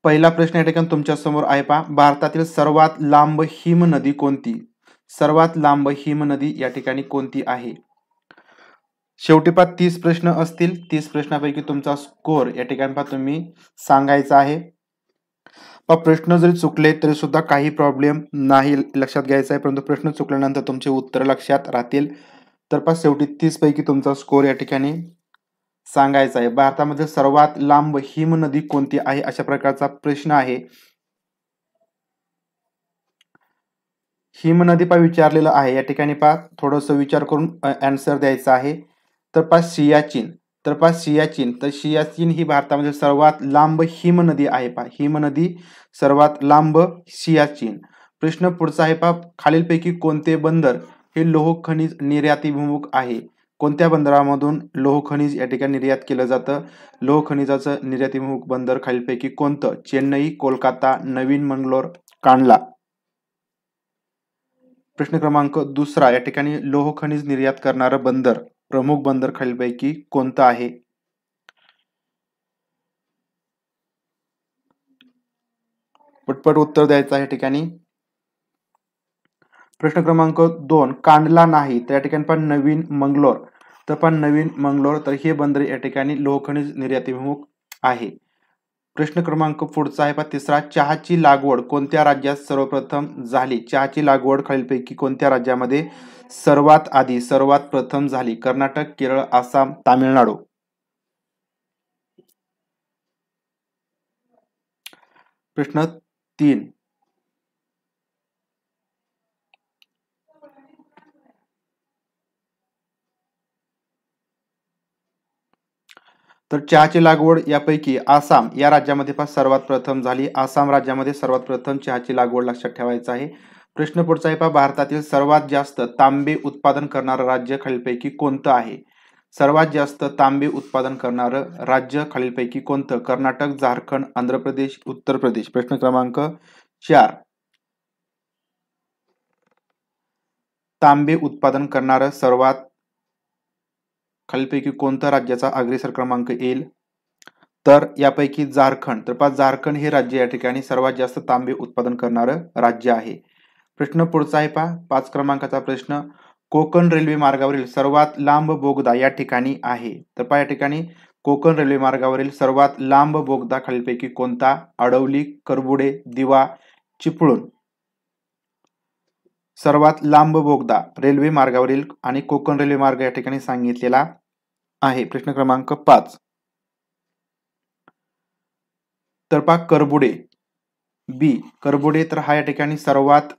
पहिला प्रश्न या ठिकाणी तुमच्या समोर आहे पहा, भारतातील सर्वात लांब हिमनदी कोणती? सर्वात लांब हिमनदी या ठिकाणी कोणती आहे? शेवटी पहा 30 प्रश्न असतील. 30 प्रश्नापैकी तुमचा स्कोर या ठिकाणी पहा तुम्ही सांगायचा आहे. पहा प्रश्न जरी चुकले तरी सुद्धा काही प्रॉब्लेम नाही, लक्षात घ्यायचा आहे. परंतु प्रश्न चुकल्यानंतर तुमचे उत्तर लक्षात राहतील. तर पहा शेवटी 30 पैकी तुमचा स्कोर या ठिकाणी सांगायचा आहे. भारतामध्ये सर्वात लांब हिमनदी कोणती आहे, अशा प्रकारचा प्रश्न आहे. हिमनदी पहा विचारलेलं आहे. या ठिकाणी पहा थोडंसं विचार करून आन्सर द्यायचा आहे. तर पहा सियाचीन. तर पहा सियाचीन. तर सियाचीन ही भारतामध्ये सर्वात लांब हिमनदी आहे. पहा हिमनदी सर्वात लांब सियाचीन. प्रश्न पुढचा आहे पहा, खालीलपैकी कोणते बंदर हे लोह खनिज निर्यातीभिमुख आहे? कोणत्या बंदरामधून लोह खनिज या ठिकाणी निर्यात केलं जातं? लोह खनिजाचं निर्यातीभिमुख बंदर खालीलपैकी कोणतं? चेन्नई, कोलकाता, नवीन मंगलोर, कांडला. प्रश्न क्रमांक दुसरा, या ठिकाणी लोह खनिज निर्यात करणारं बंदर, प्रमुख बंदर खालीलपैकी कोणतं आहे? पटपट उत्तर द्यायचं आहे या ठिकाणी. प्रश्न क्रमांक 2, कांडला नाही तर या ठिकाणी पण नवीन मंगलोर. तर पण नवीन मंगलोर, तर हे बंदर या ठिकाणी लोह खनिज निर्यातीभिमुख आहे. प्रश्न क्रमांक पुढचा आहे पहा तिसरा, चहाची लागवड कोणत्या राज्यात सर्वप्रथम झाली? चहाची लागवड खालीलपैकी कोणत्या राज्यामध्ये सर्वात आधी सर्वात प्रथम झाली? कर्नाटक, केरळ, आसाम, तामिळनाडू. प्रश्न 3, तर चहाची लागवड यापैकी आसाम या राज्यामध्ये पहा सर्वात प्रथम झाली. आसाम राज्यामध्ये सर्वात प्रथम चहाची लागवड लक्षात ठेवायचं आहे. प्रश्न पुढचा आहे पहा, भारतातील सर्वात जास्त तांबे उत्पादन करणारं राज्य खालीलपैकी कोणतं आहे? सर्वात जास्त तांबे उत्पादन करणारं राज्य खालीलपैकी कोणतं? कर्नाटक, झारखंड, आंध्र प्रदेश, उत्तर प्रदेश. प्रश्न क्रमांक 4, तांबे उत्पादन करणारं सर्वात खालीलपैकी कोणत्या राज्याचा अग्रेसर क्रमांक येईल? तर यापैकी झारखंड. तर पहा झारखंड हे राज्य या ठिकाणी सर्वात जास्त तांबे उत्पादन करणारं राज्य आहे. प्रश्न पुढचा आहे पहा 5 क्रमांकाचा प्रश्न, कोकण रेल्वे मार्गावरील सर्वात लांब बोगदा या ठिकाणी आहे. तर पहा या ठिकाणी कोकण रेल्वे मार्गावरील सर्वात लांब बोगदा खालीलपैकी कोणता? अडवली, करबुडे, दिवा, चिपळूण. सर्वात लांब बोगदा रेल्वे मार्गावरील आणि कोकण रेल्वे मार्ग या ठिकाणी सांगितलेला आहे. प्रश्न क्रमांक 5, तर पहा करबुडे. बी करबुडे, तर हा या ठिकाणी सर्वात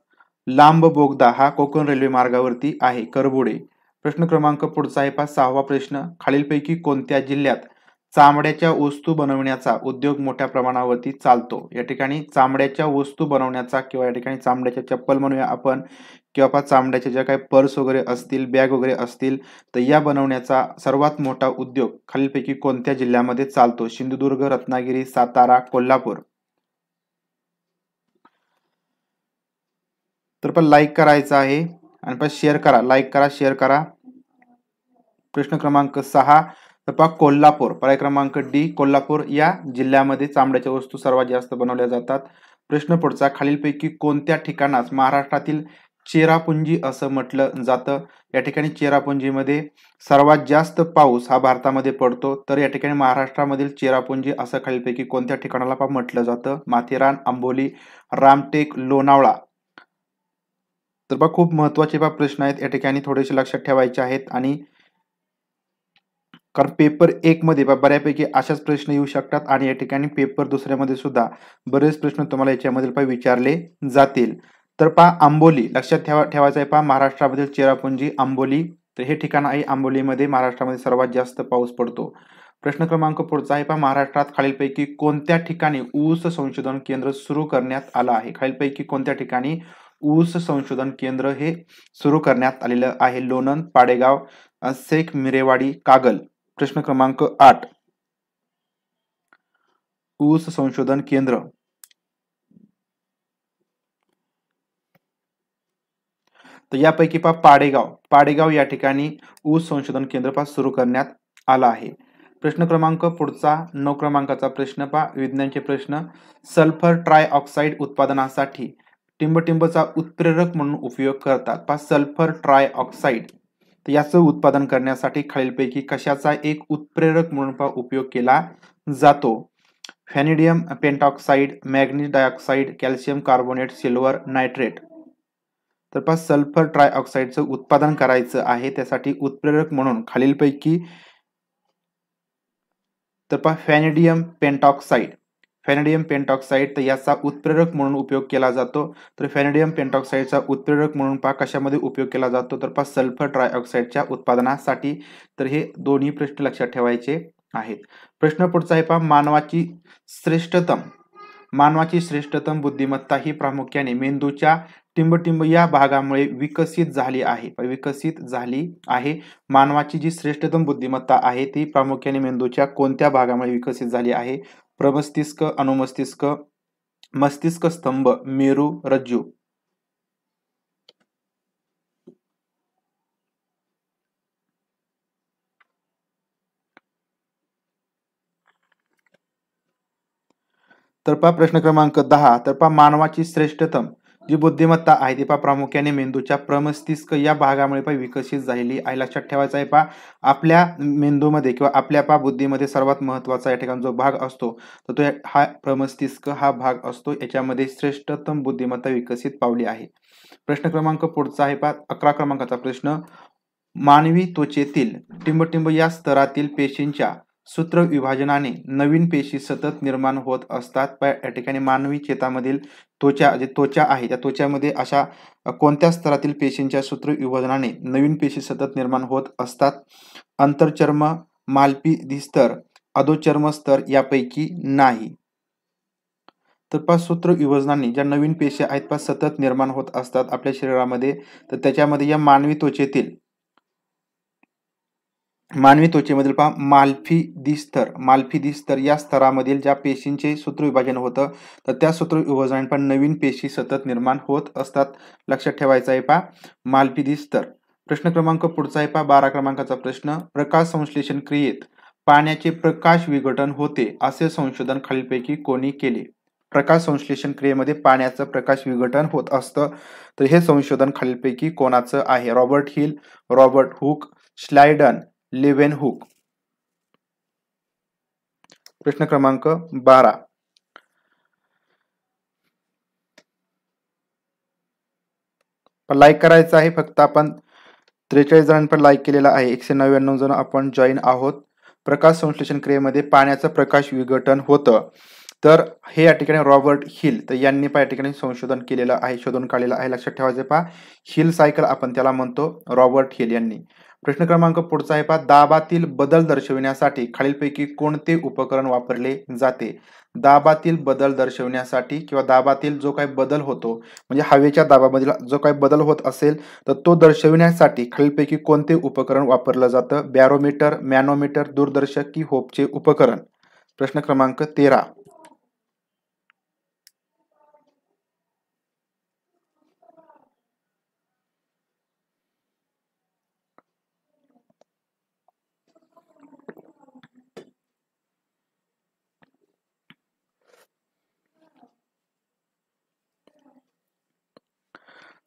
लांब बोगदा हा कोकण रेल्वे मार्गावरती आहे, करबुडे. प्रश्न क्रमांक पुढचा आहे पहा 6वा प्रश्न, खालीलपैकी कोणत्या जिल्ह्यात चामड्याच्या वस्तू बनवण्याचा उद्योग मोठ्या प्रमाणावरती चालतो? या ठिकाणी चामड्याच्या वस्तू बनवण्याचा किंवा या ठिकाणी चामड्याच्या चप्पल म्हणूया आपण, किंवा पहा चामड्याच्या ज्या काही पर्स वगैरे असतील, बॅग वगैरे असतील, तर या बनवण्याचा सर्वात मोठा उद्योग खालीलपैकी कोणत्या जिल्ह्यामध्ये चालतो? सिंधुदुर्ग, रत्नागिरी, सातारा, कोल्हापूर. तर पण लाईक करायचं आहे आणि पण शेअर करा, लाईक करा, शेअर करा. प्रश्न क्रमांक 6, तर पहा कोल्हापूर. पर्याय क्रमांक डी कोल्हापूर या जिल्ह्यामध्ये चामड्याच्या वस्तू सर्वात जास्त बनवल्या जातात. प्रश्न पुढचा, खालीलपैकी कोणत्या ठिकाणास महाराष्ट्रातील चेरापुंजी असं म्हटलं जातं? या ठिकाणी चेरापुंजीमध्ये सर्वात जास्त पाऊस हा भारतामध्ये पडतो. तर या ठिकाणी महाराष्ट्रामधील चेरापुंजी असं खालीलपैकी कोणत्या ठिकाणाला म्हटलं जातं? माथेरान, आंबोली, रामटेक, लोणावळा. तर बघा खूप महत्वाचे प्रश्न आहेत या ठिकाणी, थोडेसे लक्षात ठेवायचे आहेत. आणि कारण पेपर 1 मध्ये बऱ्यापैकी अशाच प्रश्न येऊ शकतात आणि या ठिकाणी पेपर दुसऱ्यामध्ये सुद्धा बरेच प्रश्न तुम्हाला याच्यामध्ये विचारले जातील. तर पहा आंबोली लक्षात ठेवायचं आहे. पहा महाराष्ट्रामधील चेरापुंजी आंबोली, तर हे ठिकाण आहे. आंबोलीमध्ये महाराष्ट्रामध्ये सर्वात जास्त पाऊस पडतो. प्रश्न क्रमांक पुढचा आहे पहा, महाराष्ट्रात खालीलपैकी कोणत्या ठिकाणी ऊस संशोधन केंद्र सुरू करण्यात आलं आहे? खालीलपैकी कोणत्या ठिकाणी ऊस संशोधन केंद्र हे सुरू करण्यात आलेलं आहे? लोणंद, पाडेगाव, शेख मिरेवाडी, कागल. प्रश्न क्रमांक 8, ऊस संशोधन केंद्र. तर यापैकी पहा पाडेगाव, पाडेगाव या ठिकाणी ऊस संशोधन केंद्र सुरू करण्यात आलं आहे. प्रश्न क्रमांक पुढचा 9 क्रमांकाचा प्रश्न पहा, विज्ञानचे प्रश्न. सल्फर ट्रायऑक्साईड उत्पादनासाठी टिंबटिंबचा उत्प्रेरक म्हणून उपयोग करतात. पहा, सल्फर ट्रायऑक्साईड तर याचं उत्पादन करण्यासाठी खालीलपैकी कशाचा एक उत्प्रेरक म्हणून पहा उपयोग केला जातो. Vanadium pentoxide, manganese dioxide, calcium carbonate, silver nitrate. तर पहा, सल्फर ट्रायऑक्साईडचं उत्पादन करायचं आहे, त्यासाठी उत्प्रेरक म्हणून खालीलपैकी तर पहा व्हॅनेडियम पेंटॉक्साईड. व्हॅनेडियम पेंटॉक्साईड तर याचा उत्प्रेरक म्हणून उपयोग केला जातो. तर व्हॅनेडियम पेंटॉक्साईडचा उत्प्रेरक म्हणून पहा कशामध्ये उपयोग केला जातो, तर पहा सल्फर ट्रायऑक्साईडच्या उत्पादनासाठी. तर हे दोन्ही प्रश्न लक्षात ठेवायचे आहेत. प्रश्न पुढचा आहे पहा, मानवाची श्रेष्ठतम बुद्धिमत्ता ही प्रामुख्याने मेंदूच्या टिंबटिंब या भागामुळे विकसित झाली आहे. मानवाची जी श्रेष्ठतम बुद्धिमत्ता आहे ती प्रामुख्याने मेंदूच्या कोणत्या भागामुळे विकसित झाली आहे? प्रमस्तिष्क, अनुमस्तिष्क, मस्तिष्क स्तंभ, मेरू, रज्जू. तर पहा प्रश्न क्रमांक 10. तर पहा, मानवाची श्रेष्ठतम जी बुद्धिमत्ता आहे ती पहा प्रामुख्याने मेंदूच्या प्रमस्तिष्क या भागामुळे पहा विकसित झालेली आहे. लक्षात ठेवायचं आहे पहा, आपल्या मेंदूमध्ये किंवा आपल्या पहा बुद्धीमध्ये सर्वात महत्वाचा या ठिकाणी जो भाग असतो तर तो हा प्रमस्तिष्क हा भाग असतो. याच्यामध्ये श्रेष्ठतम बुद्धिमत्ता विकसित पावली आहे. प्रश्न क्रमांक पुढचा आहे पहा 11 क्रमांकाचा प्रश्न. मानवी त्वचेतील टिंबटिंब या स्तरातील पेशींच्या सूत्र विभाजनाने नवीन पेशी सतत निर्माण होत असतात. या ठिकाणी मानवी चेतामधील त्वचा आहे त्या त्वचामध्ये अशा कोणत्या स्तरातील पेशींच्या सूत्र विभाजनाने नवीन पेशी सतत निर्माण होत असतात? अंतरचर्म, मालपी स्तर, अधोचर्म स्तर यापैकी नाही. तर पहा सूत्र विभाजनाने ज्या नवीन पेशी आहेत पहा सतत निर्माण होत असतात आपल्या शरीरामध्ये. तर त्याच्यामध्ये या मानवी त्वचेमधील पहा मालफी स्तर या स्तरामधील ज्या पेशींचे सूत्र विभाजन होतं तर त्या सूत्र विभाजनाने पण नवीन पेशी सतत निर्माण होत असतात. लक्षात ठेवायचं आहे पहा मालफी स्तर. प्रश्न क्रमांक पुढचा आहे पहा 12 क्रमांकाचा प्रश्न. प्रकाश संश्लेषण क्रियेत पाण्याचे प्रकाश विघटन होते असे संशोधन खालीलपैकी कोणी केले? प्रकाश संश्लेषण क्रियेमध्ये पाण्याचं प्रकाश विघटन होत असतं. तर हे संशोधन खालीलपैकी कोणाचं आहे? Robert Hill, Robert Hooke, Schleiden, Leeuwenhoek. प्रश्न क्रमांक 12. लाईक करायचं आहे फक्त आपण 43 जणांनी पण लाईक केलेला आहे. 199 जण आपण जॉईन आहोत. प्रकाश संश्लेषण क्रियेमध्ये पाण्याचं प्रकाश विघटन होतं. तर हे या ठिकाणी रॉबर्ट हिल तर यांनी या ठिकाणी संशोधन केलेलं आहे, शोधून काढलेलं आहे. लक्षात ठेवायचं पहा हिल सायकल आपण त्याला म्हणतो, रॉबर्ट हिल यांनी. प्रश्न क्रमांक पुढचा आहे पहा दाबातील बदल दर्शविण्यासाठी खालीलपैकी कोणते उपकरण वापरले जाते? दाबातील बदल दर्शविण्यासाठी किंवा दाबातील जो काही बदल होतो म्हणजे हवेच्या दाबामधील जो काही बदल होत असेल तर तो दर्शविण्यासाठी खालीलपैकी कोणते उपकरण वापरलं जातं? बॅरोमीटर, मॅनोमीटर, दूरदर्शक की होपचे उपकरण? प्रश्न क्रमांक 13.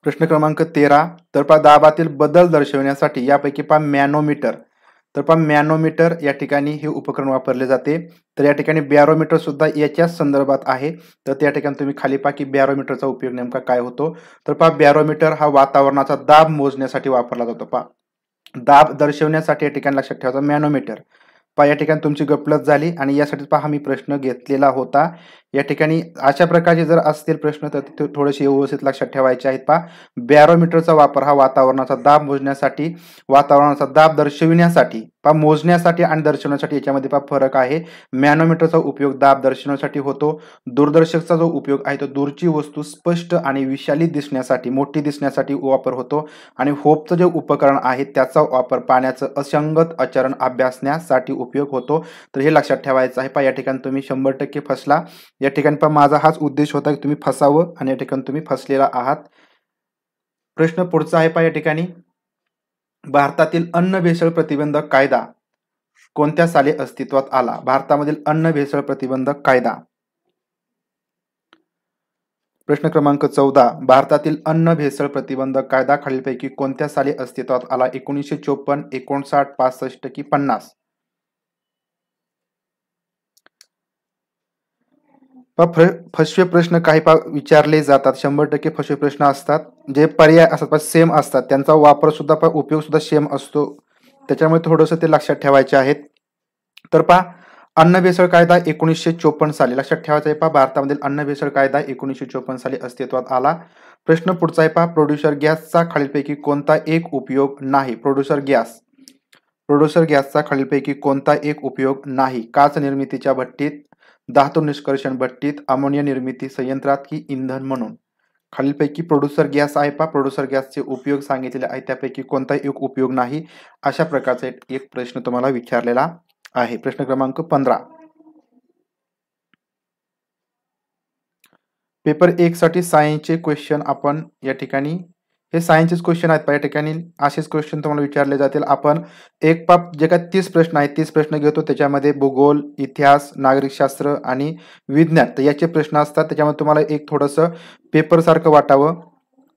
प्रश्न क्रमांक 13. तर पहा दाबातील बदल दर्शविण्यासाठी यापैकी पहा मॅनोमीटर. तर पहा मॅनोमीटर या ठिकाणी हे उपकरण वापरले जाते. तर या ठिकाणी बॅरोमीटर सुद्धा याच्याच संदर्भात आहे. तर त्या ठिकाणी तुम्ही खाली पहा की बॅरोमीटरचा उपयोग नेमका काय होतो? तर पहा बॅरोमीटर हा वातावरणाचा दाब मोजण्यासाठी वापरला जातो. पहा दाब दर्शवण्यासाठी या ठिकाणी लक्षात ठेवायचं मॅनोमीटर. पहा या ठिकाणी तुमची गफलत झाली आणि यासाठी पहा मी प्रश्न घेतलेला होता. या ठिकाणी अशा प्रकारचे जर असतील प्रश्न तर ते थोडेसे व्यवस्थित लक्षात ठेवायचे आहेत. पहा बॅरोमीटरचा वापर हा वातावरणाचा दाब मोजण्यासाठी, वातावरणाचा दाब दर्शविण्यासाठी, पहा मोजण्यासाठी आणि दर्शवण्यासाठी याच्यामध्ये पहा फरक आहे. मॅनोमीटरचा उपयोग दाब दर्शवण्यासाठी होतो. दूरदर्शकचा जो उपयोग आहे तो दूरची वस्तू स्पष्ट आणि विशालित दिसण्यासाठी, मोठी दिसण्यासाठी वापर होतो. आणि होपचं जे उपकरण आहे त्याचा वापर पाण्याचं असंगत आचरण अभ्यासण्यासाठी उपयोग होतो. तर हे लक्षात ठेवायचं आहे. पहा या ठिकाणी तुम्ही 100% फसला. या ठिकाणी पण माझा हाच उद्देश होता की तुम्ही फसावं आणि या ठिकाणी तुम्ही फसलेला आहात. प्रश्न पुढचा आहे पहा या ठिकाणी भारतातील अन्न भेसळ प्रतिबंधक कायदा कोणत्या साली अस्तित्वात आला? भारतामधील अन्न भेसळ प्रतिबंधक कायदा. प्रश्न क्रमांक 14. भारतातील अन्न भेसळ प्रतिबंधक कायदा खालीलपैकी कोणत्या साली अस्तित्वात आला? 1954, 59, 65 की 50? फसवे प्रश्न काही विचारले जातात, 100% फसवे प्रश्न असतात. जे पर्याय असतात सेम असतात, त्यांचा वापर सुद्धा उपयोग सुद्धा सेम असतो. त्याच्यामुळे थोडंसं ते लक्षात ठेवायचे आहेत. तर अन्न भेसळ कायदा 1954 साली लक्षात ठेवायचा आहे. भारतामधील अन्न भेसळ कायदा 1954 साली अस्तित्वात आला. प्रश्न पुढचा आहे प्रोड्युसर गॅसचा खालीलपैकी कोणता एक उपयोग नाही? प्रोड्युसर गॅसचा खालीलपैकी कोणता एक उपयोग नाही? काच निर्मितीच्या भट्टीत, धातू निष्कर्षण भट्टीत, अमोनिया निर्मिती संयंत्रात की इंधन म्हणून? खालीलपैकी प्रोड्युसर गॅस आहे प्रोड्युसर गॅसचे उपयोग सांगितलेले आहे, त्यापैकी कोणता एक उपयोग नाही, अशा प्रकारचा एक प्रश्न तुम्हाला विचारलेला आहे. प्रश्न क्रमांक 15. पेपर 1 साठी सायन्सचे क्वेश्चन आपण या ठिकाणी, हे सायन्सचेच क्वेश्चन आहेत. या ठिकाणी असेच क्वेश्चन तुम्हाला विचारले जातील. आपण जे काय 30 प्रश्न आहेत 30 प्रश्न घेतो. त्याच्यामध्ये भूगोल, इतिहास, नागरिकशास्त्र आणि विज्ञान, तर याचे प्रश्न असतात. त्याच्यामध्ये तुम्हाला एक थोडंसं पेपर सारखं वाटावं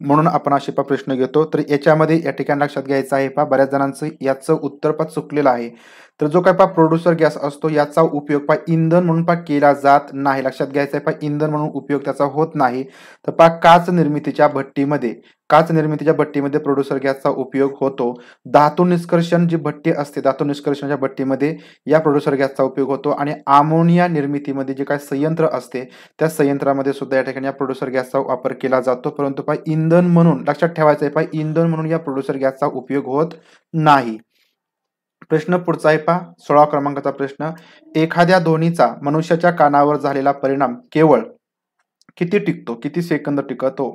म्हणून आपण असे प्रश्न घेतो. तर याच्यामध्ये या ठिकाणी लक्षात घ्यायचं आहे बऱ्याच जणांचं याचं उत्तर चुकलेलं आहे. तर जो काय प्रोड्युसर गॅस असतो याचा उपयोग इंधन म्हणून केला जात नाही. लक्षात घ्यायचं आहे इंधन म्हणून उपयोग त्याचा होत नाही. तर काच निर्मितीच्या भट्टीमध्ये प्रोड्युसर गॅसचा उपयोग होतो. धातू निष्कर्षण जी भट्टी असते, धातू निष्कर्षणाच्या भट्टीमध्ये या प्रोड्युसर गॅसचा उपयोग होतो. आणि अमोनिया निर्मितीमध्ये जे काय संयंत्र असते त्या संयंत्रामध्ये सुद्धा या ठिकाणी या प्रोड्युसर गॅसचा वापर केला जातो. परंतु इंधन म्हणून लक्षात ठेवायचं आहे इंधन म्हणून या प्रोड्युसर गॅसचा उपयोग होत नाही. प्रश्न पुढचा आहे 16 क्रमांकाचा प्रश्न. एखाद्या ध्वनीचा मनुष्याच्या कानावर झालेला परिणाम केवळ किती टिकतो? किती सेकंद टिकतो?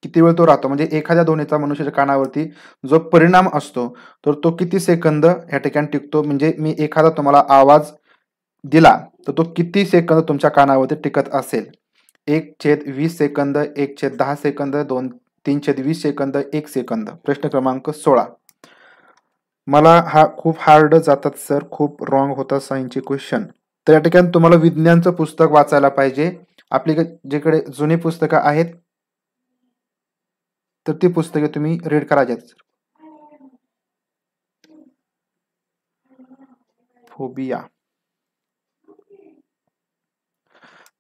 किती वेळ तो राहतो? म्हणजे एखाद्या ध्वनीचा मनुष्याच्या कानावरती जो परिणाम असतो तर तो किती सेकंद या ठिकाणी टिकतो? म्हणजे मी एखादा तुम्हाला आवाज दिला तर तो किती सेकंद तुमच्या कानावरती टिकत असेल? 1/20 सेकंद, 1/10 सेकंद, 3/20 सेकंद, 1 सेकंद. प्रश्न क्रमांक 16. मला हा खूप हार्ड जातात सर, खूप रॉंग होतात सायन्सचे क्वेश्चन. तर या ठिकाणी तुम्हाला विज्ञानचं पुस्तक वाचायला पाहिजे. आपली जिकडे जुनी पुस्तकं आहेत तर ती पुस्तके तुम्ही रीड करायची. फोबिया.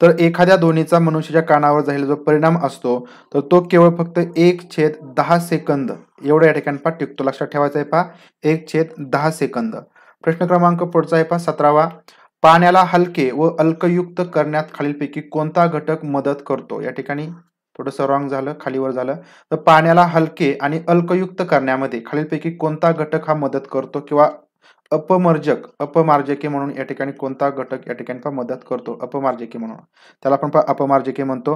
तर एखाद्या ध्वनीचा मनुष्याच्या कानावर झालेला जो परिणाम असतो तर तो केवळ फक्त 1/10 सेकंद एवढा या ठिकाणी टिकतो. लक्षात ठेवायचं आहे 1/10 सेकंद. प्रश्न क्रमांक पुढचा आहे 17वा. पाण्याला हलके व अल्कयुक्त करण्यात खालीलपैकी कोणता घटक मदत करतो? या ठिकाणी थोडंसं रॉंग झालं, खालीवर झालं. तर पाण्याला हलके आणि अल्कयुक्त करण्यामध्ये खालीलपैकी कोणता घटक हा मदत करतो? किंवा अपमार्जके म्हणून या ठिकाणी कोणता घटक या ठिकाणी मदत करतो? अपमार्जके म्हणून त्याला आपण अपमार्जके म्हणतो.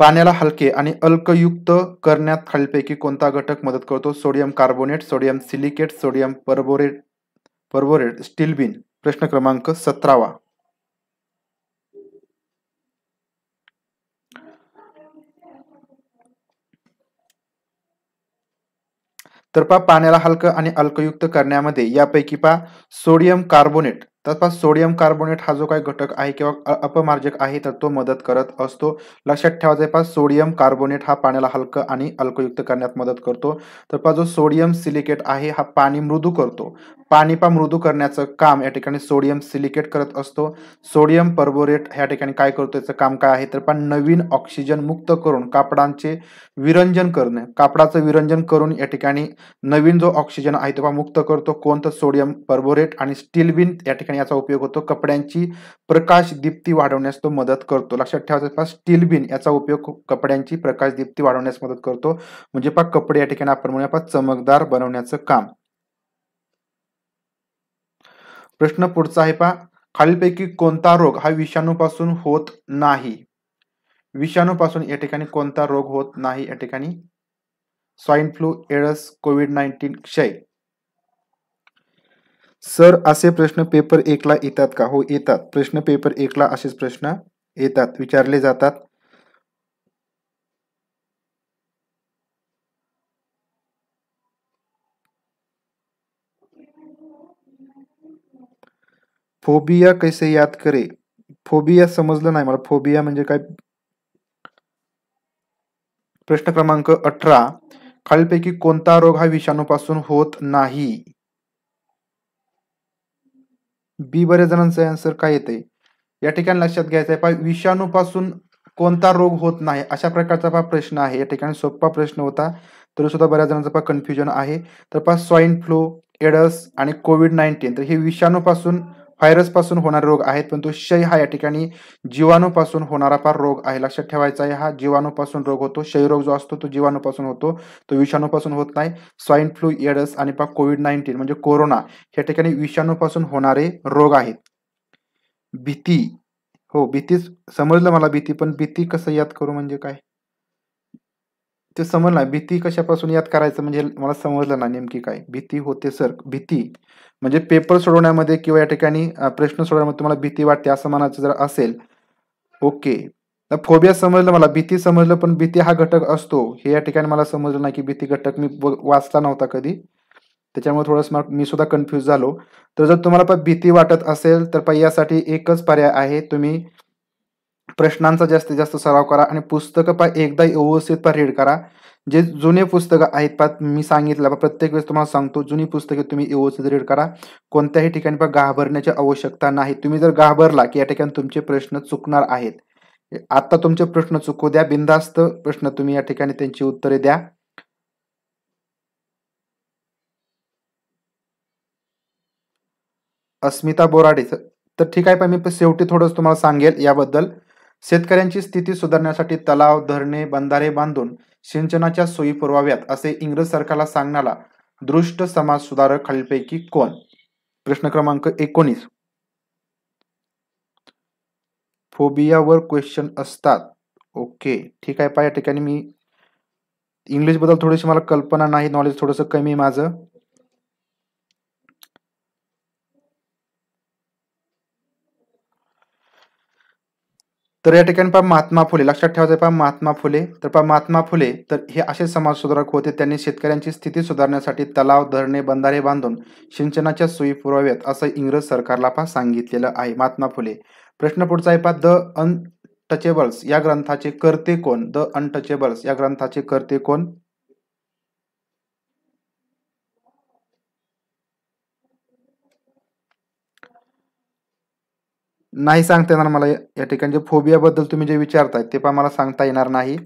पाण्याला हलके आणि अल्कयुक्त करण्यात खालीलपैकी कोणता घटक मदत करतो? Sodium carbonate, sodium silicate, sodium perborate, stilbene. प्रश्न क्रमांक 17वा. तर पाण्याला हलकं आणि अल्कयुक्त करण्यामध्ये यापैकी सोडियम कार्बोनेट, तर सोडियम कार्बोनेट हा जो काही घटक आहे किंवा अपमार्जक आहे तर तो मदत करत असतो. लक्षात ठेवायचं सोडियम कार्बोनेट हा पाण्याला हलकं आणि अल्कयुक्त करण्यात मदत करतो. तर जो सोडियम सिलिकेट आहे हा पाणी मृदू करतो. पाणी मृदू करण्याचं काम या ठिकाणी सोडियम सिलिकेट करत असतो. सोडियम परबोरेट या ठिकाणी काय करतो, याचं काम काय आहे तर नवीन ऑक्सिजन मुक्त करून कापडांचे विरंजन करणे, कापडाचं विरंजन करून या ठिकाणी नवीन जो ऑक्सिजन आहे तो मुक्त करतो. कोणतं? Sodium perborate. आणि स्टीलबिन या ठिकाणी याचा उपयोग होतो कपड्यांची प्रकाश दीप्ती वाढवण्यास तो मदत करतो. लक्षात ठेवायचं स्टीलबिन याचा उपयोग कपड्यांची प्रकाश दीप्ती वाढवण्यास मदत करतो. म्हणजे कपडे या ठिकाणी आपण म्हणूया चमकदार बनवण्याचं काम. प्रश्न पुढचा आहे खालीलपैकी कोणता रोग हा विषाणूपासून होत नाही? विषाणूपासून या ठिकाणी कोणता रोग होत नाही? या ठिकाणी स्वाईन फ्लू, एड्स, कोविड-19, क्षय. सर असे प्रश्न पेपर 1 ला येतात का? हो येतात. प्रश्न पेपर 1 ला असेच प्रश्न येतात, विचारले जातात. फोबिया कैसे याद करे? फोबिया समजलं नाही मला. फोबिया म्हणजे काय? प्रश्न क्रमांक 18. खालीलपैकी कोणता रोग हा विषाणूपासून होत नाही? बी बऱ्याच जणांचं आन्सर काय येते? या ठिकाणी लक्षात घ्यायचं आहे पहा, विषाणूपासून कोणता रोग होत नाही अशा प्रकारचा पहा प्रश्न आहे. या ठिकाणी सोपा प्रश्न होता, तरी सुद्धा बऱ्याच जणांचं पहा कन्फ्युजन आहे. तर पहा स्वाईन फ्लू, एडस आणि कोविड-19 तर हे विषाणूपासून व्हायरस पासून होणारे रोग आहेत, पण तो क्षय हा या ठिकाणी जीवाणूपासून होणारा फार रोग आहे. लक्षात ठेवायचा आहे, हा जीवाणूपासून रोग होतो. क्षयरोग जो असतो तो जीवाणूपासून होतो, तो विषाणूपासून होत नाही. स्वाईन फ्लू, एडस आणि पहा कोविड-19 म्हणजे कोरोना या ठिकाणी विषाणूपासून होणारे रोग आहेत. भीती, हो भीतीच समजलं मला भीती, पण भीती कसं याद करू म्हणजे काय? ते समजलं नाही. भीती कशापासून याद करायचं म्हणजे मला समजलं नाही नेमकी काय? भीती होते सर. भीती म्हणजे पेपर सोडवण्यामध्ये किंवा या ठिकाणी प्रश्न सोडवण्यामध्ये तुम्हाला भीती वाटते असं म्हणायचं जर असेल, ओके. तर फोबिया समजलं मला, भीती समजलं, पण भीती हा घटक असतो हे या ठिकाणी मला समजलं नाही, की भीती घटक मी वाचला नव्हता कधी. त्याच्यामुळे थोडंसं मी सुद्धा कन्फ्यूज झालो. तर जर तुम्हाला पण भीती वाटत असेल, तर पहा यासाठी एकच पर्याय आहे. तुम्ही प्रश्नांचा जास्तीत जास्त सराव करा आणि पुस्तकं पहा एकदा व्यवस्थित पहा रीड करा. जे जुने पुस्तकं आहेत पहा मी सांगितलं पहा प्रत्येक वेळेस तुम्हाला सांगतो, जुनी पुस्तके तुम्ही व्यवस्थित रीड करा. कोणत्याही ठिकाणी पहा घाबरण्याची आवश्यकता नाही. तुम्ही जर घाबरला, की या ठिकाणी तुमचे प्रश्न चुकणार आहेत. आता तुमचे प्रश्न चुकू द्या. बिनधास्त प्रश्न तुम्ही या ठिकाणी त्यांची उत्तरे द्या. अस्मिता बोराडे. तर ठीक आहे, पण मी शेवटी थोडंच तुम्हाला सांगेल याबद्दल. शेतकऱ्यांची स्थिती सुधारण्यासाठी तलाव, धरणे, बंधारे बांधून सिंचनाच्या सोयी पुरवाव्यात असे इंग्रज सरकारला सांगणारा दृष्ट समाज सुधारक खालीलपैकी कोण? प्रश्न क्रमांक 19. फोबियावर क्वेश्चन असतात. ओके, ठीक आहे. पहा या ठिकाणी मी इंग्लिश बद्दल थोडीशी मला कल्पना नाही, नॉलेज थोडंसं कमी आहे माझं. तर या ठिकाणी पहा महात्मा फुले लक्षात ठेवायचं आहे. पहा महात्मा फुले, तर पहा महात्मा फुले तर हे असे समाजसुधारक होते. त्यांनी शेतकऱ्यांची स्थिती सुधारण्यासाठी तलाव, धरणे, बंधारे बांधून सिंचनाच्या सोयी पुरवाव्यात असं इंग्रज सरकारला पहा सांगितलेलं आहे. महात्मा फुले. प्रश्न पुढचा आहे पहा, द अनटचेबल्स या ग्रंथाचे कर्ते कोण? द अनटचेबल्स या ग्रंथाचे कर्ते कोण? नाही सांगता येणार मला. या ठिकाणी जे फोबिया बद्दल तुम्ही जे विचारताय ते पहा मला सांगता येणार नाही.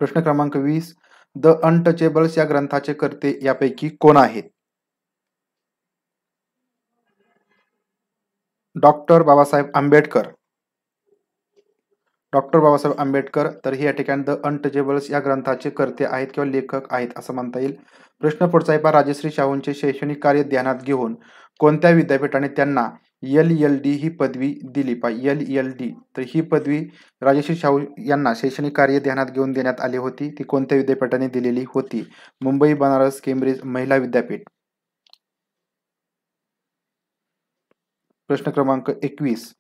प्रश्न क्रमांक 20. द अनटचेबल्स या ग्रंथाचे कर्ते यापैकी कोण आहेत? डॉक्टर बाबासाहेब आंबेडकर. डॉक्टर बाबासाहेब आंबेडकर तर हे या ठिकाणी द अनटचेबल्स या ग्रंथाचे कर्ते आहेत किंवा लेखक आहेत असं म्हणता येईल. प्रश्न पुढचा आहे पहा, राजश्री शाहूंचे शैक्षणिक कार्य ध्यानात घेऊन कोणत्या विद्यापीठाने त्यांना LLD ही पदवी दिली? पहा LLD तर ही पदवी राजश्री शाहू यांना शैक्षणिक कार्य ध्यानात घेऊन देण्यात आली होती. ती कोणत्या विद्यापीठाने दिलेली होती? मुंबई, बनारस, केम्ब्रिज, महिला विद्यापीठ. प्रश्न क्रमांक 21.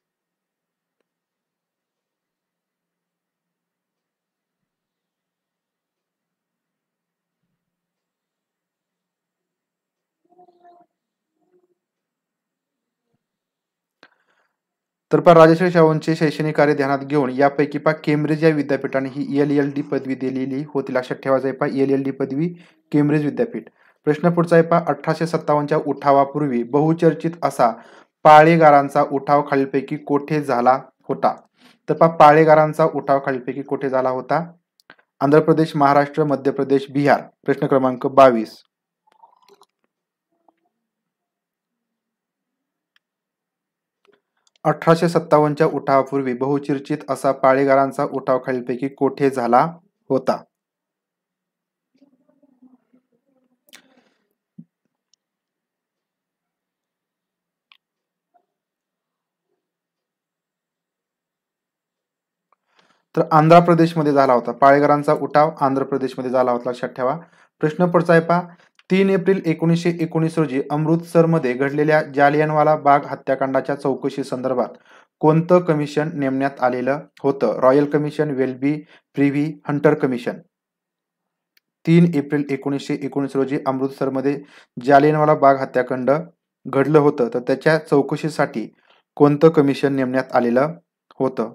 तर पहा राजश्री शाहूंचे शैक्षणिक कार्य ध्यानात घेऊन यापैकी पहा केम्ब्रिज या विद्यापीठाने ही LLD पदवी दिलेली होती. लक्षात ठेवायचं आहे पहा LLD पदवी केम्ब्रिज विद्यापीठ. प्रश्न पुढचा आहे पहा 1857च्या उठावापूर्वी बहुचर्चित असा पाळेगारांचा उठाव खालीलपैकी कोठे झाला होता? तर पहा पाळेगारांचा उठाव खालीलपैकी कोठे झाला होता? आंध्र प्रदेश, महाराष्ट्र, मध्य प्रदेश, बिहार. प्रश्न क्रमांक 22. 1857च्या उठावापूर्वी बहुचर्चित असा पाळेगारांचा उठाव खालीलपैकी कोठे झाला होता? तर आंध्र प्रदेशमध्ये झाला होता. पाळेगारांचा उठाव आंध्र प्रदेशमध्ये झाला होता. लक्षात ठेवा. प्रश्न पुढचा आहे पहा, 3 एप्रिल 1919 रोजी अमृतसरमध्ये घडलेल्या जालियनवाला बाग हत्याकांडाच्या चौकशी संदर्भात कोणतं कमिशन नेमण्यात आलेलं होतं? Royal commission, Welby, privy, Hunter commission. 3 April 1919 रोजी अमृतसरमध्ये जालियनवाला बाग हत्याकांड घडलं होतं, तर त्याच्या चौकशीसाठी कोणतं कमिशन नेमण्यात आलेलं होतं?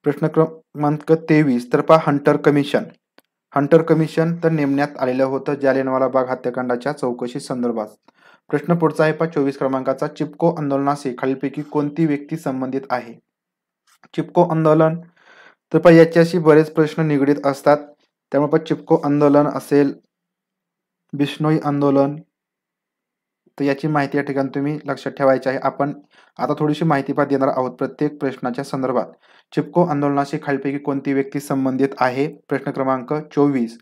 प्रश्न क्रमांक 23 तर पहा हंटर कमिशन. हंटर कमिशन तर नेमण्यात आलेलं होतं जालियनवाला बाग हत्याकांडाच्या चौकशी संदर्भात. प्रश्न पुढचा आहे पहा 24 क्रमांकाचा. चिपको आंदोलनाशी खालीलपैकी कोणती व्यक्ती संबंधित आहे? चिपको आंदोलन तर पहा याच्याशी बरेच प्रश्न निगडीत असतात. त्यामुळे पहा चिपको आंदोलन असेल, बिश्नोई आंदोलन, तर याची माहिती या ठिकाणी तुम्ही लक्षात ठेवायची आहे. आपण आता थोडीशी माहिती पहा देणार आहोत प्रत्येक प्रश्नाच्या संदर्भात. चिपको आंदोलनाशी खालीलपैकी कोणती व्यक्ती संबंधित आहे? प्रश्न क्रमांक 24.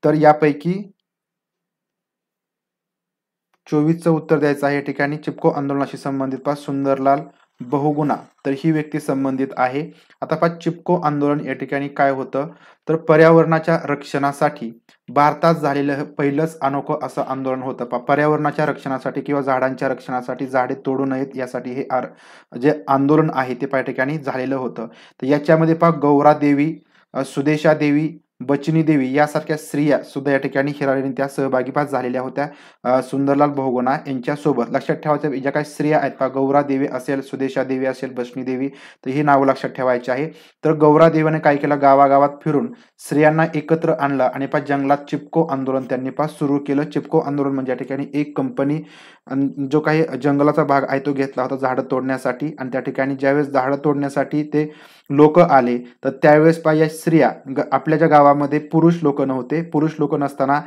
तर यापैकी 24चं उत्तर द्यायचं आहे या ठिकाणी. चिपको आंदोलनाशी संबंधित पहा सुंदरलाल बहुगुणा, तर ही व्यक्ती संबंधित आहे. आता पहा चिपको आंदोलन या ठिकाणी काय होतं, तर पर्यावरणाच्या रक्षणासाठी भारतात झालेलं हे पहिलंच अनोखं असं आंदोलन होतं. पर्यावरणाच्या रक्षणासाठी किंवा झाडांच्या रक्षणासाठी, झाडे तोडू नयेत यासाठी हे जे आंदोलन आहे ते या ठिकाणी झालेलं होतं. तर याच्यामध्ये पहा गौरा देवी, सुदेशा देवी, बचनी देवी यासारख्या स्त्रिया सुद्धा या ठिकाणी हिरारीने त्या सहभागी झालेल्या होत्या सुंदरलाल बहुगुणा यांच्यासोबत. लक्षात ठेवायचं ज्या काही स्त्रिया आहेत पहा, गौरा देवी असेल, सुदेशा देवी असेल, बचनी देवी, तर ही नावं लक्षात ठेवायची आहे. तर गौरा देवीने काय केलं, गावागावात फिरून स्त्रियांना एकत्र आणलं आणि पहा जंगलात चिपको आंदोलन त्यांनी पहा सुरू केलं. चिपको आंदोलन म्हणजे या ठिकाणी एक कंपनी जो काही जंगलाचा भाग आहे तो घेतला होता झाडं तोडण्यासाठी, आणि त्या ठिकाणी ज्यावेळेस झाडं तोडण्यासाठी ते लोक आले तर त्यावेळेस पहा या स्त्रिया आपल्या ज्या गावामध्ये पुरुष लोक नव्हते, पुरुष लोक नसताना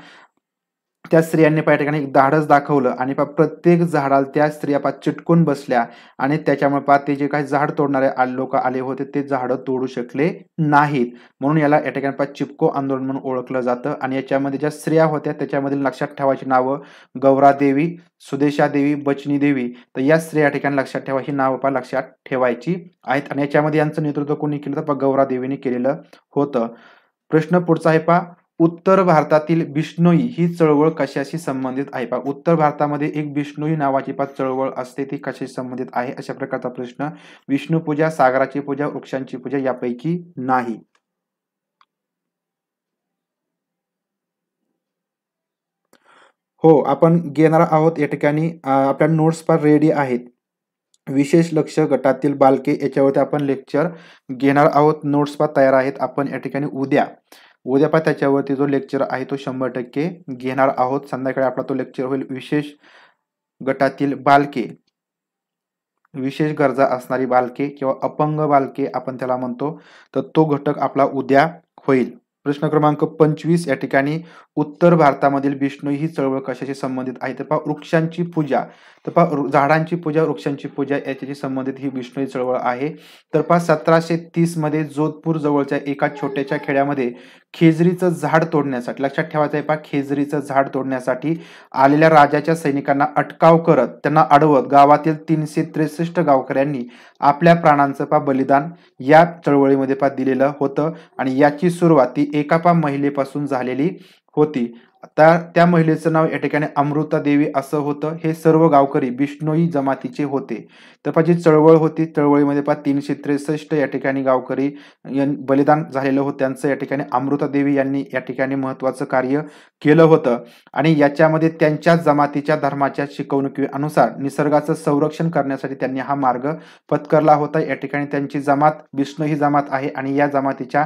त्या स्त्रियांनी पहा या ठिकाणी एक धाडस दाखवलं आणि पहा प्रत्येक झाडाला त्या स्त्रिया पहा चिटकून बसल्या आणि त्याच्यामुळे पहा ते जे काही झाड तोडणारे लोक आले होते ते झाडं तोडू शकले नाहीत. म्हणून याला या ठिकाणी पहा चिपको आंदोलन म्हणून ओळखलं जातं. आणि याच्यामध्ये ज्या स्त्रिया होत्या त्याच्यामध्ये लक्षात ठेवायची नावं गौरा देवी, सुदेशा देवी, बचनी देवी, तर या स्त्रिया या ठिकाणी लक्षात ठेवा, ही नावं पहा लक्षात ठेवायची आहेत. आणि याच्यामध्ये यांचं नेतृत्व कोणी केलं तर पहा गौरा देवीने केलेलं होतं. प्रश्न पुढचा आहे पहा, उत्तर भारतातील बिश्नोई ही चळवळ कशाशी संबंधित आहे? पहा उत्तर भारतामध्ये एक बिश्नोई नावाची पहा चळवळ असते, ती कशाशी संबंधित आहे अशा प्रकारचा प्रश्न. विष्णू पूजा, सागराची पूजा, वृक्षांची पूजा यापैकी नाही. हो, आपण घेणार आहोत या ठिकाणी आपल्या नोट्स पण रेडी आहेत. विशेष लक्ष गटातील बालके याच्यावरती आपण लेक्चर घेणार आहोत. नोट्स पण तयार आहेत. आपण या ठिकाणी उद्या पहा त्याच्यावरती जो लेक्चर आहे तो 100% घेणार आहोत. संध्याकाळी आपला तो लेक्चर होईल. विशेष गटातील बालके, विशेष गरजा असणारी बालके किंवा अपंग बालके आपण त्याला म्हणतो, तर तो घटक आपला उद्या होईल. प्रश्न क्रमांक 25 या ठिकाणी उत्तर भारतामधील बिश्नोई ही चळवळ कशाशी संबंधित आहे? तर पहा वृक्षांची पूजा, तर पहा झाडांची पूजा, वृक्षांची पूजा याच्याशी संबंधित ही बिश्नोई चळवळ आहे. तर पहा 1730 मध्ये जोधपूर जवळच्या एका छोट्याशा खेड्यामध्ये खेजरीचं झाड तोडण्यासाठी, लक्षात ठेवायचं आहे पहा, खेजरीचं झाड तोडण्यासाठी आलेल्या राजाच्या सैनिकांना अटकाव करत त्यांना अडवत गावातील 363 गावकऱ्यांनी आपल्या प्राणांचं पहा बलिदान या चळवळीमध्ये पहा दिलेलं होतं. आणि याची सुरुवात ती एका पहा महिलेपासून झालेली होती. त्या महिलेचं नाव या ठिकाणी अमृता देवी असं होतं. हे सर्व गावकरी बिश्नोई जमातीचे होते. तर पहा जी चळवळ होती, चळवळीमध्ये पहा 363 या ठिकाणी गावकरी बलिदान झालेलं होतं. त्यांचं या ठिकाणी अमृता देवी यांनी या ठिकाणी महत्वाचं कार्य केलं होतं. आणि याच्यामध्ये त्यांच्या जमातीच्या धर्माच्या शिकवणुकीनुसार निसर्गाचं संरक्षण करण्यासाठी त्यांनी हा मार्ग पत्करला होता. या ठिकाणी त्यांची जमात बिश्नोई जमात आहे आणि या जमातीच्या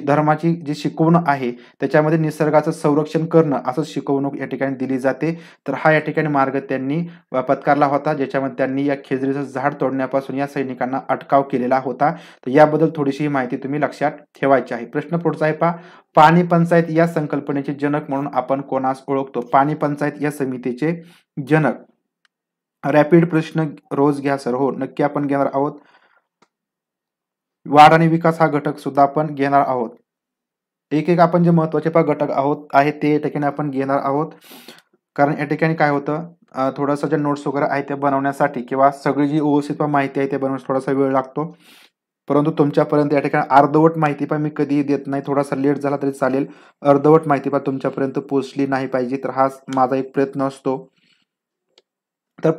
धर्माची जी शिकवणूक आहे त्याच्यामध्ये निसर्गाचं संरक्षण करणं असं शिकवणूक या ठिकाणी दिली जाते. तर हा या ठिकाणी मार्ग त्यांनी पत्करला होता, ज्याच्यामध्ये त्यांनी या खेजरीचं झाड तोडण्यापासून या सैनिकांना अटकाव केलेला होता. तर याबद्दल थोडीशी माहिती तुम्ही लक्षात ठेवायची आहे. प्रश्न पुढचा आहे पहा, पाणी पंचायत या संकल्पनेचे जनक म्हणून आपण कोणास ओळखतो? पाणी पंचायत या समितीचे जनक. रॅपिड प्रश्न रोज घ्या सर. हो नक्की आपण घेणार आहोत. वाढ आणि विकास हा घटक सुद्धा आपण घेणार आहोत. एक आपण जे महत्वाचे घटक आहेत ते या ठिकाणी आपण घेणार आहोत. कारण या ठिकाणी काय होतं, थोडंसं जे नोट्स वगैरे आहे ते बनवण्यासाठी किंवा सगळी जी व्यवस्थित माहिती आहे ते बनवण्यास थोडासा वेळ लागतो. परंतु तुमच्यापर्यंत या ठिकाणी अर्धवट माहिती पण मी कधीही देत नाही. थोडासा लेट झाला तरी चालेल, अर्धवट माहिती पण तुमच्यापर्यंत पोहोचली नाही पाहिजे, तर हा माझा एक प्रयत्न असतो. तर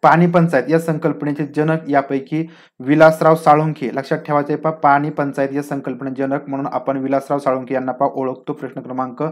पाणी पंचायत या संकल्पनेचे जनक यापैकी विलासराव साळुंखे. लक्षात ठेवायचे पहा, पाणी पंचायत या संकल्पनेचे जनक म्हणून आपण विलासराव साळुंखे यांना ओळखतो. प्रश्न क्रमांक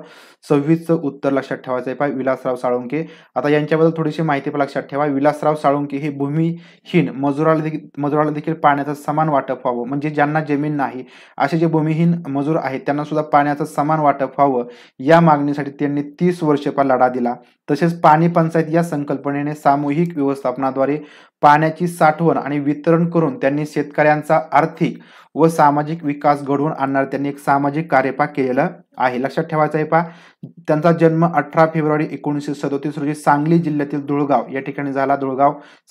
26चं उत्तर लक्षात ठेवायचं पहा, विलासराव साळुंखे. आता यांच्याबद्दल थोडीशी माहिती लक्षात ठेवा. विलासराव साळुंखे हे भूमिहीन मजुराला देखील पाण्याचं समान वाटप व्हावं, म्हणजे ज्यांना जमीन नाही असे जे भूमिहीन मजूर आहेत त्यांना सुद्धा पाण्याचं समान वाटप व्हावं या मागणीसाठी त्यांनी 30 वर्ष लढा दिला. तसेच पाणी पंचायत या संकल्पनेने सामूहिक व्यवस्थापनाद्वारे पाण्याची साठवण आणि वितरण करून त्यांनी शेतकऱ्यांचा आर्थिक व सामाजिक विकास घडवून आणणार त्यांनी एक सामाजिक कार्यपा केलेलं आहे. लक्षात ठेवायचं आहे पहा, त्यांचा जन्म 18 फेब्रुवारी 1937 रोजी सांगली जिल्ह्यातील धुळगाव या ठिकाणी झाला.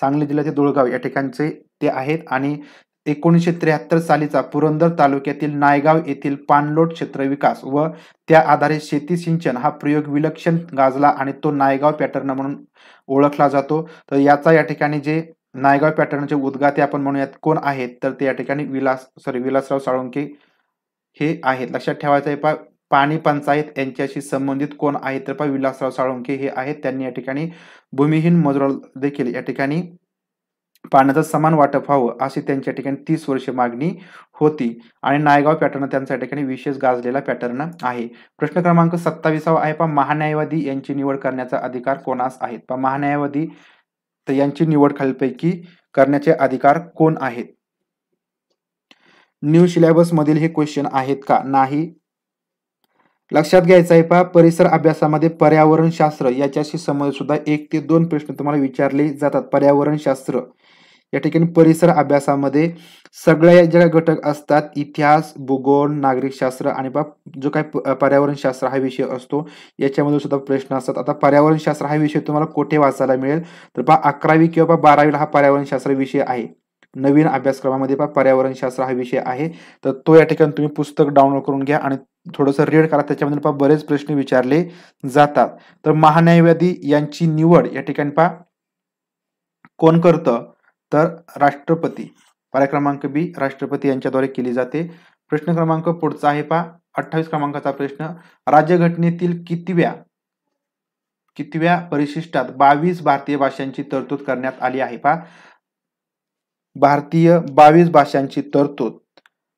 सांगली जिल्ह्यातील धुळगाव या ठिकाणचे ते आहेत. आणि 1973 सालीचा पुरंदर तालुक्यातील नायगाव येथील पाणलोट क्षेत्र विकास व त्या आधारे शेती सिंचन हा प्रयोग विलक्षण गाजला आणि तो नायगाव पॅटर्न म्हणून ओळखला जातो. तर याचा या ठिकाणी जे नायगाव पॅटर्नचे उद्गाते आपण म्हणूयात कोण आहेत, तर ते या ठिकाणी विलासराव साळुंखे हे आहेत. लक्षात ठेवायचं आहे पाणी पंचायत यांच्याशी संबंधित कोण आहेत, तर विलासराव साळुंखे हे आहेत. त्यांनी या ठिकाणी भूमिहीन मजुराला देखील या ठिकाणी पाण्याचं समान वाटप व्हावं अशी त्यांच्या ठिकाणी 30 वर्ष मागणी होती. आणि नायगाव पॅटर्न त्यांच्या ठिकाणी विशेष गाजलेला पॅटर्न आहे. प्रश्न क्रमांक 27 आहे पहा, महान्यायवादी यांची निवड करण्याचा अधिकार कोणास आहेत. पहा, महान्यायवादी तर यांची निवड खालीलपैकी करण्याचे अधिकार कोण आहेत. न्यू सिलेबस मधील हे क्वेश्चन आहेत का, नाही. लक्षात घ्यायचं आहे पहा, परिसर अभ्यासामध्ये पर्यावरण शास्त्र याच्याशी संबंधित सुद्धा 1 ते 2 प्रश्न तुम्हाला विचारले जातात. पर्यावरण शास्त्र या ठिकाणी परिसर अभ्यासामध्ये सगळ्या ज्या घटक असतात, इतिहास, भूगोल, नागरिकशास्त्र आणि जो काही पर्यावरण शास्त्र हा विषय असतो याच्यामध्ये सुद्धा प्रश्न असतात. आता पर्यावरण शास्त्र हा विषय तुम्हाला कुठे वाचायला मिळेल, तर 11वी किंवा 12वीला हा पर्यावरण शास्त्र विषय आहे. नवीन अभ्यासक्रमामध्ये पर्यावरण शास्त्र हा विषय आहे. तर तो या ठिकाणी तुम्ही पुस्तक डाउनलोड करून घ्या आणि थोडंसं रीड करा. त्याच्यामध्ये बरेच प्रश्न विचारले जातात. तर महान्यायवादी यांची निवड या ठिकाणी कोण करतं, तर राष्ट्रपती. पर्याय क्रमांक बी, राष्ट्रपती यांच्याद्वारे केली जाते. प्रश्न क्रमांक पुढचा आहे 28 क्रमांकाचा प्रश्न, राज्यघटनेतील कितव्या परिशिष्टात 22 भारतीय भाषांची तरतूद करण्यात आली आहे. 22 भाषांची तरतूद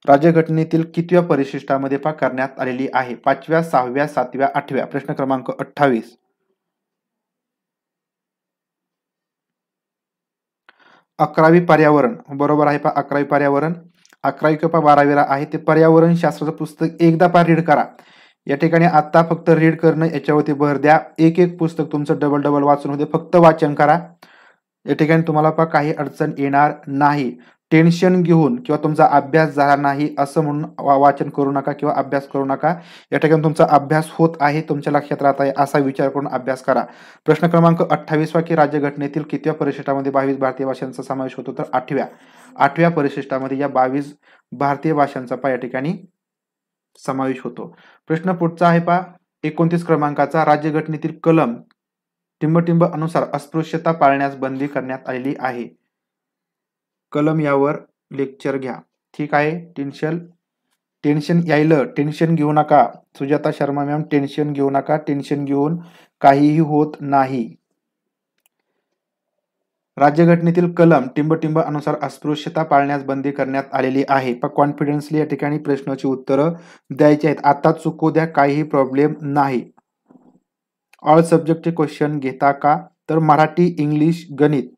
राज्यघटनेतील कितव्या परिशिष्टामध्ये करण्यात आलेली आहे. 5व्या, 6व्या, 7व्या, 8व्या. प्रश्न क्रमांक 28. 11वी पर्यावरण बरोबर आहे. 11वी पर्यावरण. 11वी किंवा 12वीला आहे ते पर्यावरण शास्त्राचं पुस्तक एकदा रीड करा. या ठिकाणी आता फक्त रीड करणं याच्यावरती भर द्या. एक पुस्तक तुमचं डबल वाचून होते, फक्त वाचन करा. या ठिकाणी तुम्हाला काही अडचण येणार नाही. टेन्शन घेऊन किंवा तुमचा अभ्यास झाला नाही असं म्हणून वाचन करू नका किंवा अभ्यास करू नका. या ठिकाणी तुमचा अभ्यास होत आहे, तुमच्या लक्षात राहत आहे असा विचार करून अभ्यास करा. प्रश्न क्रमांक 28 की राज्यघटनेतील कितव्या परिशिष्टामध्ये 22 भारतीय भाषांचा समावेश होतो, तर 8व्या परिशिष्टामध्ये या 22 भारतीय भाषांचा या ठिकाणी समावेश होतो. प्रश्न पुढचा आहे 29 क्रमांकाचा, राज्यघटनेतील कलम टिंब अनुसार अस्पृश्यता पाळण्यास बंदी करण्यात आलेली आहे. कलम यावर लेक्चर घ्या. ठीक आहे. टेन्शन यायलं, टेन्शन घेऊ नका. सुजाता शर्मा मॅम, टेन्शन घेऊ नका. टेन्शन घेऊन काहीही होत नाही. राज्यघटनेतील कलम टिंब अनुसार अस्पृश्यता पाळण्यास बंदी करण्यात आलेली आहे. कॉन्फिडन्सली या ठिकाणी प्रश्नाची उत्तरं द्यायची आहेत. आता चुकू द्या, काहीही प्रॉब्लेम नाही. ऑल सब्जेक्टचे क्वेश्चन घेता का, तर मराठी, इंग्लिश, गणित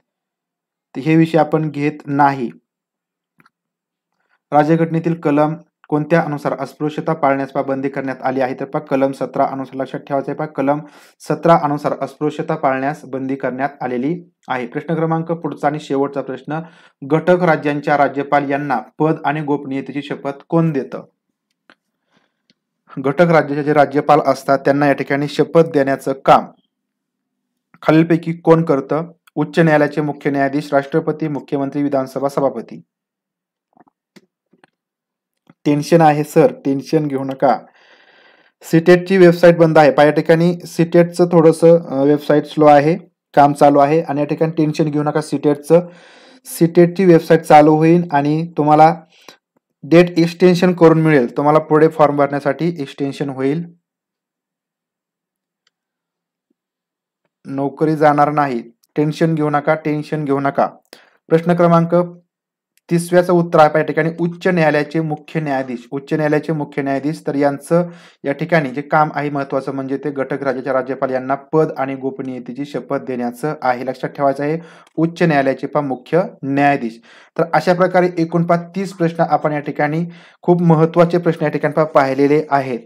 हे विषय आपण घेत नाही. राज्यघटनेतील कलम कोणत्या अनुसार अस्पृश्यता पाळण्यास बंदी करण्यात आली आहे, तर कलम 17 अनुसार. लक्षात ठेवायचं आहे कलम 17 अनुसार अस्पृश्यता पाळण्यास बंदी करण्यात आलेली आहे. प्रश्न क्रमांक पुढचा आणि शेवटचा प्रश्न, घटक राज्यांच्या राज्यपाल यांना पद आणि गोपनीयतेची शपथ कोण देतं. घटक राज्याचे जे राज्यपाल असतात त्यांना या ठिकाणी शपथ देण्याचं काम खालीलपैकी कोण करतं. उच्च न्यायालयाचे मुख्य न्यायाधीश, राष्ट्रपती, मुख्यमंत्री, विधानसभा सभापती. टेन्शन आहे सर, टेन्शन घेऊ नका. सीटेटची वेबसाईट बंद आहे. या ठिकाणी सीटेटचं थोडंसं वेबसाईट स्लो आहे, काम चालू आहे. आणि या ठिकाणी टेन्शन घेऊ नका. सीटेटची वेबसाईट चालू होईल आणि तुम्हाला डेट एक्सटेन्शन करून मिळेल. तुम्हाला पुढे फॉर्म भरण्यासाठी एक्सटेन्शन होईल. नोकरी जाणार नाही. टेन्शन घेऊ नका, टेन्शन घेऊ नका. प्रश्न क्रमांक 30व्याचं उत्तर आहे या ठिकाणी उच्च न्यायालयाचे मुख्य न्यायाधीश. उच्च न्यायालयाचे मुख्य न्यायाधीश तर यांचं या ठिकाणी जे काम आहे महत्वाचं म्हणजे ते घटक राज्याच्या राज्यपाल यांना पद आणि गोपनीयतेची शपथ देण्याचं आहे. लक्षात ठेवायचं आहे उच्च न्यायालयाचे मुख्य न्यायाधीश. तर अशा प्रकारे एकूण 30 प्रश्न आपण या ठिकाणी खूप महत्वाचे प्रश्न या ठिकाणी पाहिलेले आहेत.